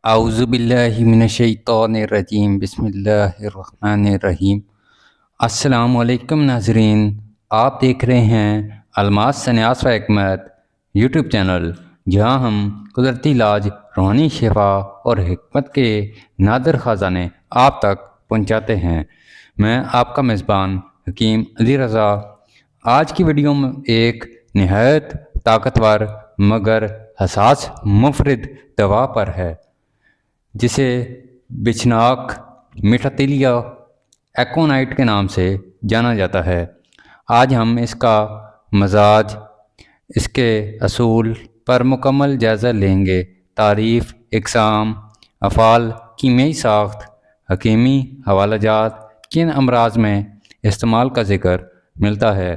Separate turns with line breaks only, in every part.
اعوذ باللہ من الشیطان الرجیم بسم اللہ الرحمن الرحیم۔ السلام علیکم ناظرین، آپ دیکھ رہے ہیں الماس سنیاس و حکمت یوٹیوب چینل، جہاں ہم قدرتی علاج، روحانی شفا اور حکمت کے نادر خزانے آپ تک پہنچاتے ہیں۔ میں آپ کا میزبان حکیم علی رضا آج کی ویڈیو میں ایک نہایت طاقتور مگر حساس منفرد دوا پر ہے، جسے بچھناک میٹھا تیلیا ایکونائٹ کے نام سے جانا جاتا ہے۔ آج ہم اس کا مزاج، اس کے اصول پر مکمل جائزہ لیں گے۔ تعریف، اقسام، افعال، کیمیائی ساخت، حکیمی حوالہ جات، کن امراض میں استعمال کا ذکر ملتا ہے،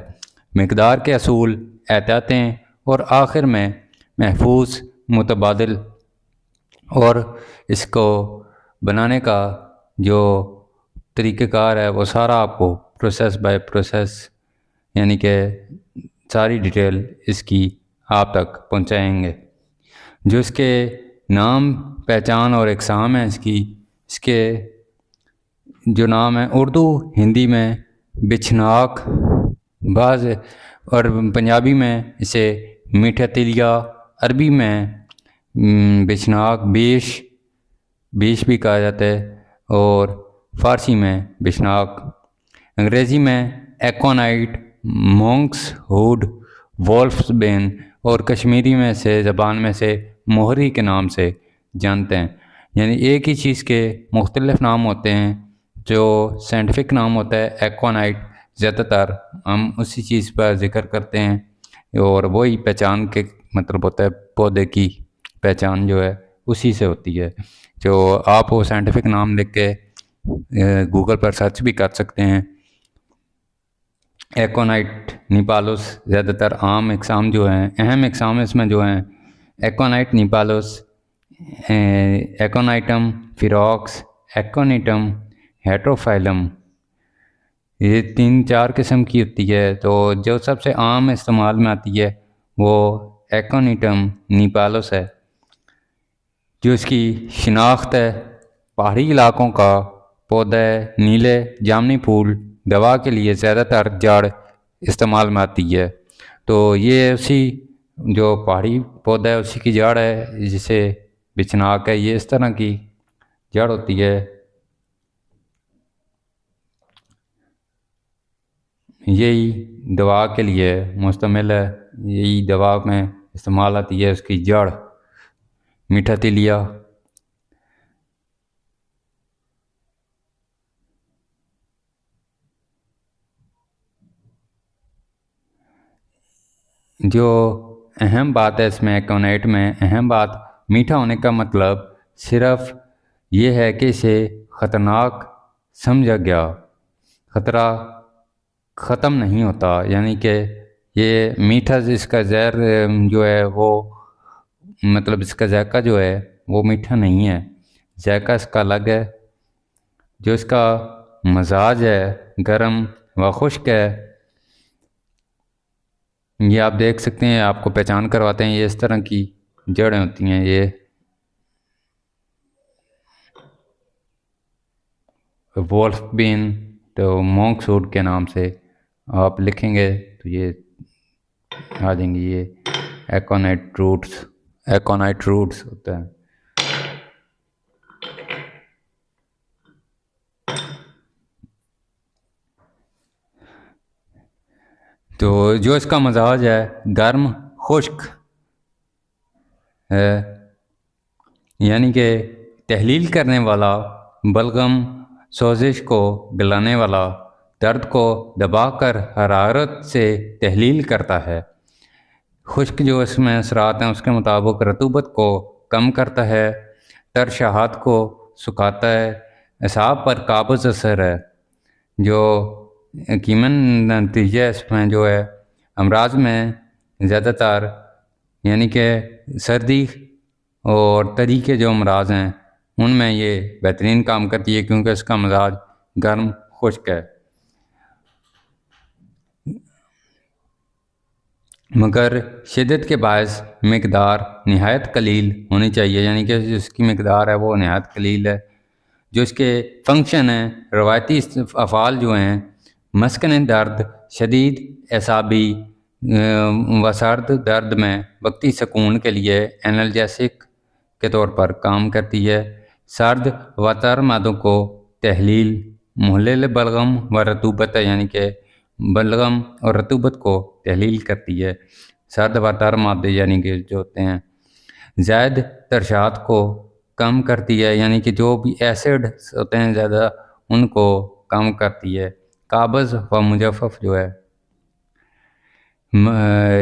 مقدار کے اصول، احتیاطیں، اور آخر میں محفوظ، متبادل اور اس کو بنانے کا جو طریقہ کار ہے وہ سارا آپ کو پروسیس بائی پروسیس، یعنی کہ ساری ڈیٹیل اس کی آپ تک پہنچائیں گے۔ جو اس کے نام، پہچان اور اقسام ہیں اس کے جو نام ہیں اردو، ہندی میں بچھناک، بعض اور پنجابی میں اسے میٹھا تیلیا، عربی میں بچھناک، بیش بھی کہا جاتا ہے، اور فارسی میں بچھناک، انگریزی میں ایکونائٹ، مونکس ہوڈ، وولفز بین، اور کشمیری میں سے زبان میں سے موہری کے نام سے جانتے ہیں۔ یعنی ایک ہی چیز کے مختلف نام ہوتے ہیں۔ جو سائنٹیفک نام ہوتا ہے ایکونائٹ، زیادہ تر ہم اسی چیز پر ذکر کرتے ہیں، اور وہی پہچان کے مطلب ہوتا ہے، پودے کی پہچان جو ہے اسی سے ہوتی ہے۔ جو آپ وہ سائنٹیفک نام لکھ کے گوگل پر سرچ بھی کر سکتے ہیں۔ ایکونائٹ نیپالوس، زیادہ تر عام اقسام جو ہیں، اہم اقسام اس میں جو ہیں ایکونائٹ نیپالوس، ایکونائٹم فیروکس، ایکونیٹم ہیٹروفائلم، یہ 3-4 قسم کی ہوتی ہے۔ تو جو سب سے عام استعمال میں آتی ہے وہ ایکونیٹم نیپالوس ہے۔ جو اس کی شناخت ہے، پہاڑی علاقوں کا پودا ہے، نیلے جامنی پھول، دوا کے لیے زیادہ تر جڑ استعمال میں آتی ہے۔ تو یہ اسی جو پہاڑی پودا ہے اسی کی جڑ ہے، جسے بچھناک ہے، یہ اس طرح کی جڑ ہوتی ہے۔ یہی دوا کے لیے مشتمل ہے، یہی دوا میں استعمال آتی ہے اس کی جڑ، میٹھا تیلیا۔ جو اہم بات ہے اس میں، ایکونائٹ میں اہم بات، میٹھا ہونے کا مطلب صرف یہ ہے کہ اسے خطرناک سمجھا گیا، خطرہ ختم نہیں ہوتا، یعنی کہ یہ میٹھا، اس کا زہر جو ہے وہ مطلب اس کا ذائقہ جو ہے وہ میٹھا نہیں ہے، ذائقہ اس کا الگ ہے۔ جو اس کا مزاج ہے گرم و خشک ہے، یہ آپ دیکھ سکتے ہیں، آپ کو پہچان کرواتے ہیں، یہ اس طرح کی جڑیں ہوتی ہیں۔ یہ وولف بین، تو مونکس ووڈ کے نام سے آپ لکھیں گے تو یہ آ جائیں گی، یہ ایکونائٹ روٹس ہوتا ہے۔ تو جو اس کا مزاج ہے گرم خشک ہے، یعنی کہ تحلیل کرنے والا، بلغم، سوزش کو گلانے والا، درد کو دبا کر حرارت سے تحلیل کرتا ہے۔ خشک جو اس میں اثرات ہیں اس کے مطابق رطوبت کو کم کرتا ہے، ترشحات کو سکھاتا ہے، اعصاب پر قابض اثر ہے۔ جو یقیناً نتیجہ اس میں جو ہے امراض میں زیادہ تر، یعنی کہ سردی اور تری کے جو امراض ہیں ان میں یہ بہترین کام کرتی ہے، کیونکہ اس کا مزاج گرم خشک ہے۔ مگر شدت کے باعث مقدار نہایت قلیل ہونی چاہیے، یعنی کہ جو اس کی مقدار ہے وہ نہایت قلیل ہے۔ جو اس کے فنکشن ہیں، روایتی افعال جو ہیں، مسکن درد، شدید اعصابی و سرد درد میں وقتی سکون کے لیے اینالجیسک کے طور پر کام کرتی ہے۔ سرد و تر مادوں کو تحلیل محلل بلغم و رطوبت ہے، یعنی کہ بلغم اور رطوبت کو تحلیل کرتی ہے۔ سرد و تر مادے یعنی کہ جو ہوتے ہیں زائد ترشحات کو کم کرتی ہے، یعنی کہ جو بھی ایسڈ ہوتے ہیں زیادہ ان کو کم کرتی ہے۔ قابض و مجفف جو ہے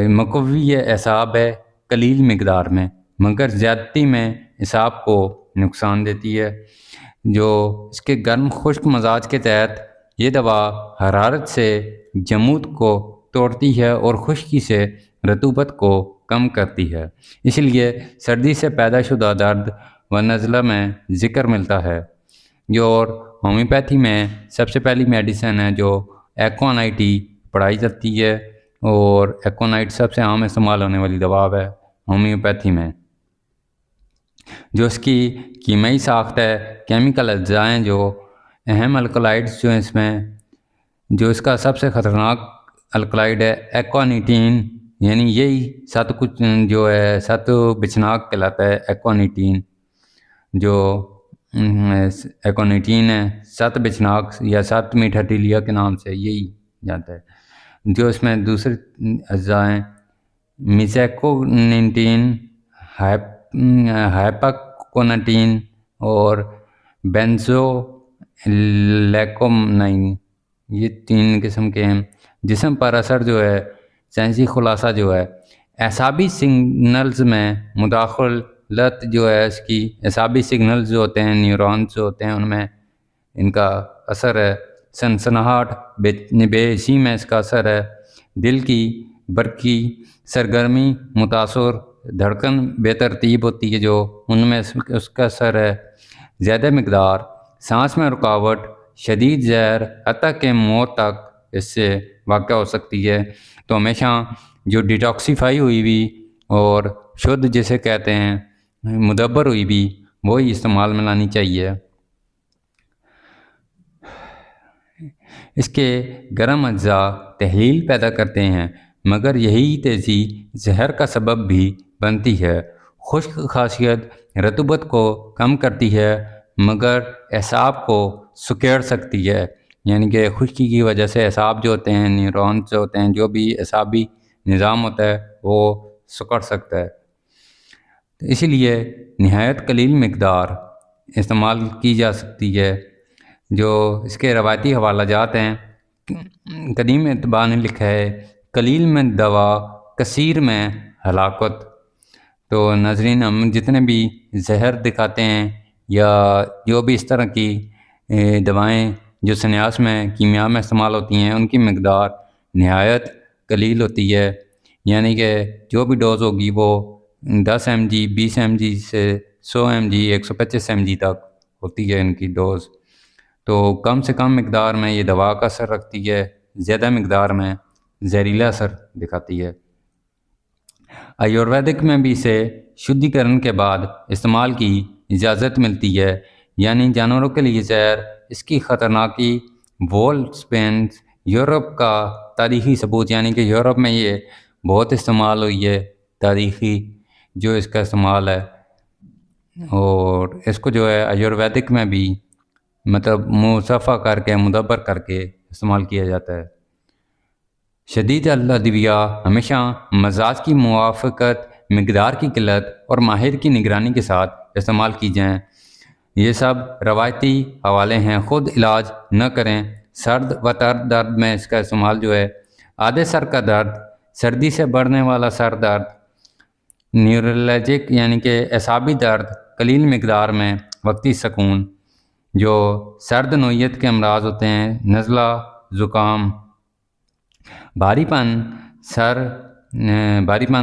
مقوی اعصاب ہے قلیل مقدار میں، مگر زیادتی میں اعصاب کو نقصان دیتی ہے۔ جو اس کے گرم خشک مزاج کے تحت یہ دوا حرارت سے جمود کو توڑتی ہے اور خشکی سے رطوبت کو کم کرتی ہے، اس لیے سردی سے پیدا شدہ درد و نزلہ میں ذکر ملتا ہے۔ جو اور ہومیوپیتھی میں سب سے پہلی میڈیسن ہے جو ایکونائٹی پڑھائی جاتی ہے، اور ایکونائٹ سب سے عام استعمال ہونے والی دوا ہے ہومیوپیتھی میں۔ جو اس کی کیمیائی ساخت ہے، کیمیکل اجزاء ہیں، جو اہم الکلائڈز جو ہیں اس میں، جو اس کا سب سے خطرناک الکلائڈ ہے ایکونیٹین، یعنی یہی سات کچھ جو ہے سات بچناک کہلاتا ہے ایکونیٹین۔ جو ایکونیٹین ہے سات بچناک یا سات میٹھا ٹیلیا کے نام سے یہی جانتا ہے۔ جو اس میں دوسرے اجزاء ہیں میزیکونیٹین، ہائپاکونیٹین اور بینزو لیکومنائن، یہ 3 قسم کے ہیں۔ جسم پر اثر جو ہے سائنسی خلاصہ جو ہے اعصابی سگنلز میں مداخلت جو ہے اس کی اعصابی سگنلز جو ہوتے ہیں نیورونز جو ہوتے ہیں ان میں ان کا اثر ہے۔ سنسناہٹ بے حسی میں اس کا اثر ہے۔ دل کی برقی سرگرمی متاثر، دھڑکن بے ترتیب ہوتی ہے جو ان میں اس کا اثر ہے۔ زیادہ مقدار سانس میں رکاوٹ، شدید زہر حتیٰ کہ موت تک اس سے واقع ہو سکتی ہے۔ تو ہمیشہ جو ڈیٹاکسیفائی ہوئی ہوئی اور شدھ جسے کہتے ہیں مدبر ہوئی بھی وہی استعمال میں لانی چاہیے۔ اس کے گرم اجزاء تحلیل پیدا کرتے ہیں، مگر یہی تیزی زہر کا سبب بھی بنتی ہے۔ خشک خاصیت رطوبت کو کم کرتی ہے، مگر اعصاب کو سکیڑ سکتی ہے، یعنی کہ خشکی کی وجہ سے اعصاب جو ہوتے ہیں نیورونز جو ہوتے ہیں جو بھی اعصابی نظام ہوتا ہے وہ سکڑ سکتا ہے۔ اسی لیے نہایت قلیل مقدار استعمال کی جا سکتی ہے۔ جو اس کے روایتی حوالہ جات ہیں، قدیم اتباع نے لکھا ہے قلیل میں دوا کثیر میں ہلاکت۔ تو ناظرین ہم جتنے بھی زہر دکھاتے ہیں یا جو بھی اس طرح کی دوائیں جو سنیاس میں کیمیا میں استعمال ہوتی ہیں ان کی مقدار نہایت قلیل ہوتی ہے، یعنی کہ جو بھی ڈوز ہوگی وہ 10 mg 20 mg سے 100 mg 125 mg تک ہوتی ہے ان کی ڈوز۔ تو کم سے کم مقدار میں یہ دوا کا اثر رکھتی ہے، زیادہ مقدار میں زہریلا اثر دکھاتی ہے۔ آیورویدک میں بھی اسے شدھیکرن کے بعد استعمال کی اجازت ملتی ہے، یعنی جانوروں کے لیے زہر اس کی خطرناکی وولفسپینز یورپ کا تاریخی ثبوت، یعنی کہ یورپ میں یہ بہت استعمال ہوئی ہے تاریخی جو اس کا استعمال ہے، اور اس کو جو ہے آیورویدک میں بھی مطلب مصفہ کر کے مدبر کر کے استعمال کیا جاتا ہے۔ شدید الادویہ ہمیشہ مزاج کی موافقت، مقدار کی قلت اور ماہر کی نگرانی کے ساتھ استعمال کی جائیں۔ یہ سب روایتی حوالے ہیں، خود علاج نہ کریں۔ سرد و تر درد میں اس کا استعمال جو ہے آدھے سر کا درد، سردی سے بڑھنے والا سر درد، نیورولوجک یعنی کہ اعصابی درد، قلیل مقدار میں وقتی سکون، جو سرد نوعیت کے امراض ہوتے ہیں، نزلہ، زکام، بھاری پن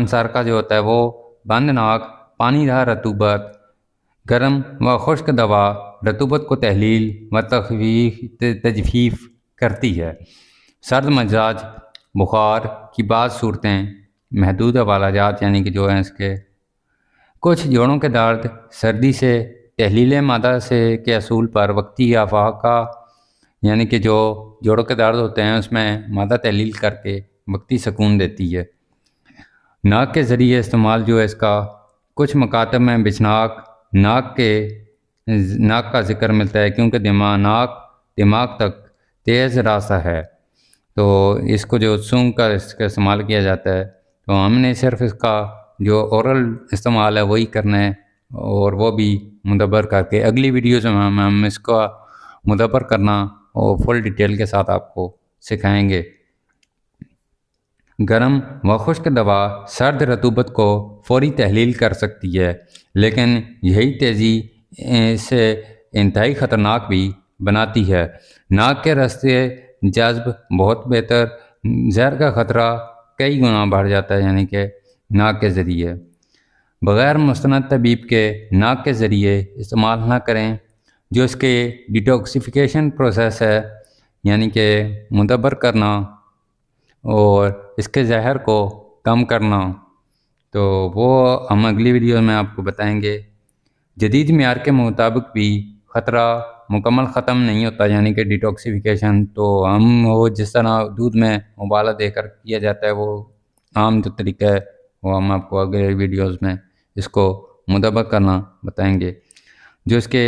سر کا جو ہوتا ہے وہ بند ناک، پانی دار رطوبت، گرم و خشک دوا رطوبت کو تحلیل و تجفیف کرتی ہے۔ سرد مزاج، بخار کی بعض صورتیں محدود حوالہ جات یعنی کہ جو ہیں اس کے کچھ جوڑوں کے درد سردی سے تحلیل مادہ سے کے اصول پر وقتی آفاق کا یعنی کہ جو جوڑوں کے درد ہوتے ہیں اس میں مادہ تحلیل کر کے وقتی سکون دیتی ہے۔ ناک کے ذریعے استعمال جو ہے اس کا کچھ مکاتب میں بچناک ناک کا ذکر ملتا ہے کیونکہ دماغ تک تیز راستہ ہے، تو اس کو جو سونگ کا اس کا استعمال کیا جاتا ہے، تو ہم نے صرف اس کا جو اورل استعمال ہے وہی کرنا ہے، اور وہ بھی مدبر کر کے اگلی ویڈیوز میں ہم اس کا مدبر کرنا اور فل ڈیٹیل کے ساتھ آپ کو سکھائیں گے۔ گرم و خشک دوا سرد رطوبت کو فوری تحلیل کر سکتی ہے، لیکن یہی تیزی اسے انتہائی خطرناک بھی بناتی ہے۔ ناک کے راستے جذب بہت بہتر، زہر کا خطرہ کئی گنا بڑھ جاتا ہے، یعنی کہ ناک کے ذریعے بغیر مستند طبیب کے ناک کے ذریعے استعمال نہ کریں۔ جو اس کے ڈیٹاکسیفیکیشن پروسیس ہے، یعنی کہ مدبر کرنا اور اس کے زہر کو کم کرنا، تو وہ ہم اگلی ویڈیو میں آپ کو بتائیں گے۔ جدید معیار کے مطابق بھی خطرہ مکمل ختم نہیں ہوتا، یعنی کہ ڈیٹاکسیفیکیشن تو ہم وہ جس طرح دودھ میں ابالا دے کر کیا جاتا ہے، وہ عام جو طریقہ ہے وہ ہم آپ کو اگلے ویڈیوز میں اس کو مدبر کرنا بتائیں گے۔ جو اس کے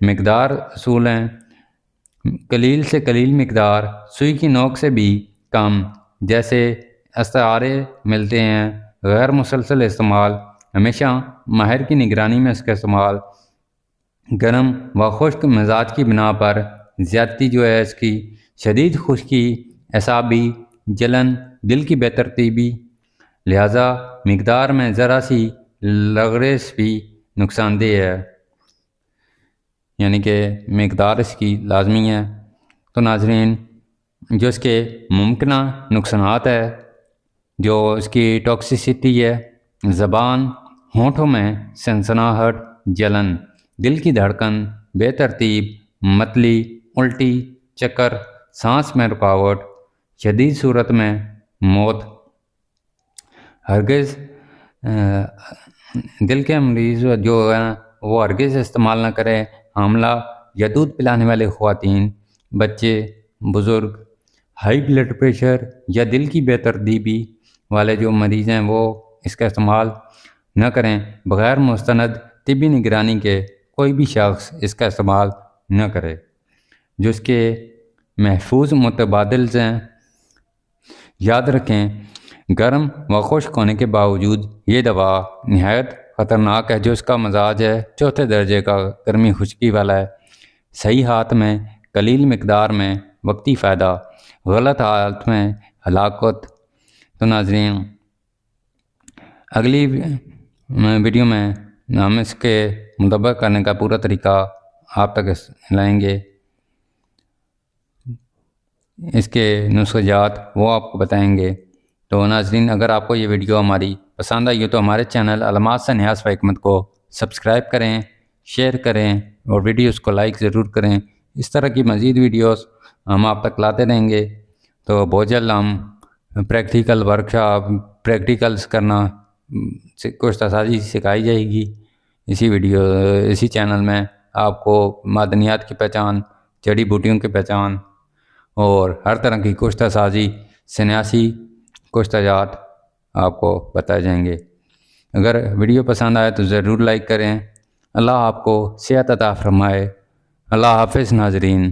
مقدار اصول ہیں، قلیل سے قلیل مقدار، سوئی کی نوک سے بھی کم، جیسے استعارے ملتے ہیں، غیر مسلسل استعمال، ہمیشہ ماہر کی نگرانی میں اس کا استعمال، گرم و خشک مزاج کی بنا پر زیادتی جو ہے اس کی، شدید خشکی، اعصابی جلن، دل کی بے ترتیبی، لہذا مقدار میں ذرا سی لغزش بھی نقصان دہ ہے، یعنی کہ مقدار اس کی لازمی ہے۔ تو ناظرین، جو اس کے ممکنہ نقصانات ہے، جو اس کی ٹاکسیسٹی ہے، زبان، ہونٹوں میں سنسناہٹ، جلن، دل کی دھڑکن، بے ترتیب، متلی، الٹی، چکر، سانس میں رکاوٹ، شدید صورت میں موت۔ ہرگز دل کے مریض جو ہے وہ ہرگز استعمال نہ کریں۔ حاملہ یا دودھ پلانے والے خواتین، بچے، بزرگ، ہائی بلڈ پریشر یا دل کی بے ترتیبی والے جو مریض ہیں وہ اس کا استعمال نہ کریں۔ بغیر مستند طبی نگرانی کے کوئی بھی شخص اس کا استعمال نہ کرے۔ جو اس کے محفوظ متبادل ہیں، یاد رکھیں گرم و خشک ہونے کے باوجود یہ دوا نہایت خطرناک ہے۔ جو اس کا مزاج ہے چوتھے درجے کا گرمی خشکی والا ہے۔ صحیح ہاتھ میں قلیل مقدار میں وقتی فائدہ، غلط حالت میں ہلاکت۔ تو ناظرین، اگلی ویڈیو میں ہم اس کے مدبر کرنے کا پورا طریقہ آپ تک لائیں گے، اس کے نسخہ جات وہ آپ کو بتائیں گے۔ تو ناظرین، اگر آپ کو یہ ویڈیو ہماری پسند آئی ہو تو ہمارے چینل علامات سے نیاز و حکمت کو سبسکرائب کریں، شیئر کریں اور ویڈیوز کو لائک ضرور کریں۔ اس طرح کی مزید ویڈیوز ہم آپ تک لاتے رہیں گے۔ تو بہت جلد ہم پریکٹیکل ورکشاپ، پریکٹیکلز کرنا کچھ سازی سکھائی جائے گی اسی چینل میں۔ آپ کو معدنیات کی پہچان، جڑی بوٹیوں کی پہچان اور ہر طرح کی کشتہ سازی، سنیاسی کشتہ جات آپ کو بتائے جائیں گے۔ اگر ویڈیو پسند آئے تو ضرور لائک کریں۔ اللہ آپ کو صحت عطا فرمائے۔ اللہ حافظ ناظرین۔